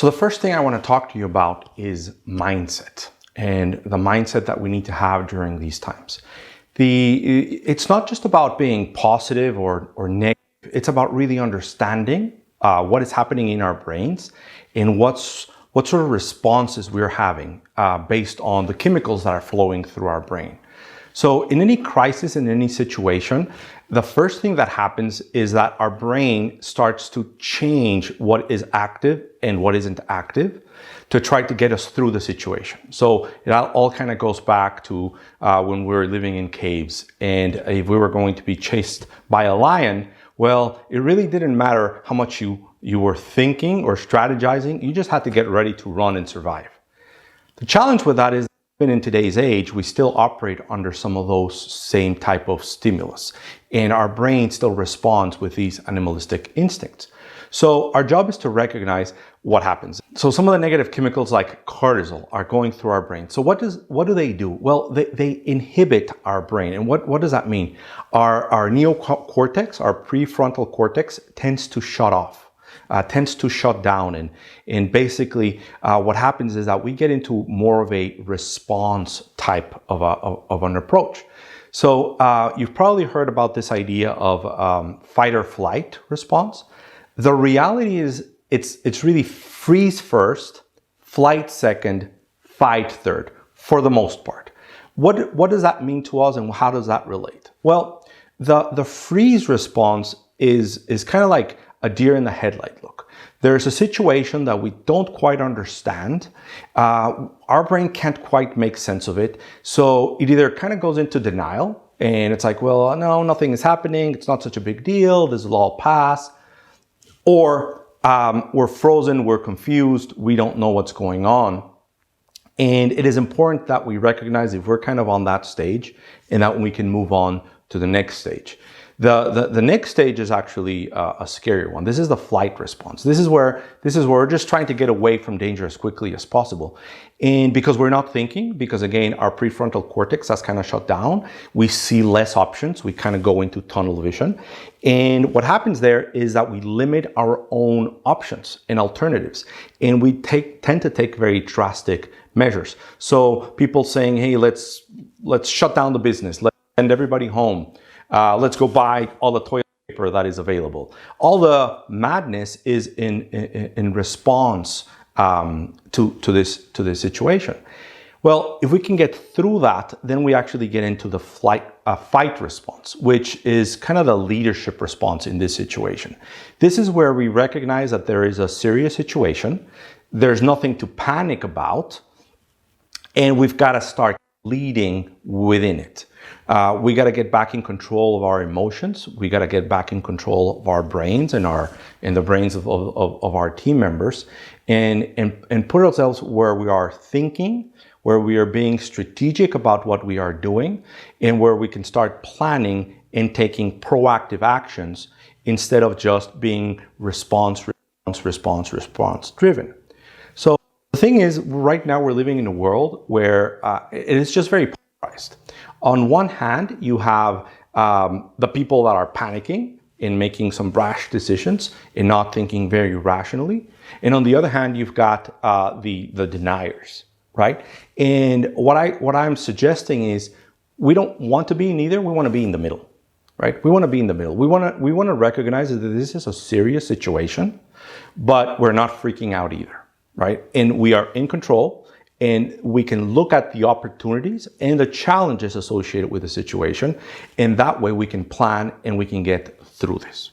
So the first thing I want to talk to you about is mindset and the mindset that we need to have during these times. It's not just about being positive or negative. It's about really understanding what is happening in our brains and what sort of responses we're having based on the chemicals that are flowing through our brain. So in any crisis, in any situation, the first thing that happens is that our brain starts to change what is active and what isn't active to try to get us through the situation. So it all kind of goes back to when we were living in caves, and if we were going to be chased by a lion, well, it really didn't matter how much you were thinking or strategizing. You just had to get ready to run and survive. The challenge with that is, even in today's age, we still operate under some of those same type of stimulus, and our brain still responds with these animalistic instincts. So our job is to recognize what happens. So some of the negative chemicals like cortisol are going through our brain. So what do they do? Well, they inhibit our brain. And what does that mean? Our neocortex, our prefrontal cortex, tends to shut off. Tends to shut down, and basically what happens is that we get into more of a response type of an approach. So you've probably heard about this idea of fight or flight response. The reality is it's really freeze first, flight second, fight third, for the most part. What does that mean to us, and how does that relate? Well, the freeze response is kind of like a deer in the headlight look. There's a situation that we don't quite understand. Our brain can't quite make sense of it. So it either kind of goes into denial, and it's like, well, no, nothing is happening. It's not such a big deal. This will all pass. Or we're frozen, we're confused, we don't know what's going on. And it is important that we recognize if we're kind of on that stage, and that we can move on to the next stage. The next stage is actually a scarier one. This is the flight response. This is where we're just trying to get away from danger as quickly as possible. And because we're not thinking, because again, our prefrontal cortex has kind of shut down, we see less options. We kind of go into tunnel vision. And what happens there is that we limit our own options and alternatives. And we tend to take very drastic measures. So people saying, hey, let's shut down the business. Let's send everybody home. Let's go buy all the toilet paper that is available. All the madness is in response to this situation. Well, if we can get through that, then we actually get into the fight response, which is kind of the leadership response in this situation. This is where we recognize that there is a serious situation. There's nothing to panic about, and we've got to start leading within it. We got to get back in control of our emotions. We got to get back in control of our brains and the brains of our team members, and put ourselves where we are thinking, where we are being strategic about what we are doing, and where we can start planning and taking proactive actions instead of just being response driven. So the thing is, right now we're living in a world where it is just very polarized. On one hand, you have the people that are panicking and making some brash decisions and not thinking very rationally. And on the other hand, you've got the deniers, right? And what I'm suggesting is we don't want to be in either. We want to be in the middle, right? We want to be in the middle. We want to recognize that this is a serious situation, but we're not freaking out either, right? And we are in control. And we can look at the opportunities and the challenges associated with the situation. And that way we can plan and we can get through this.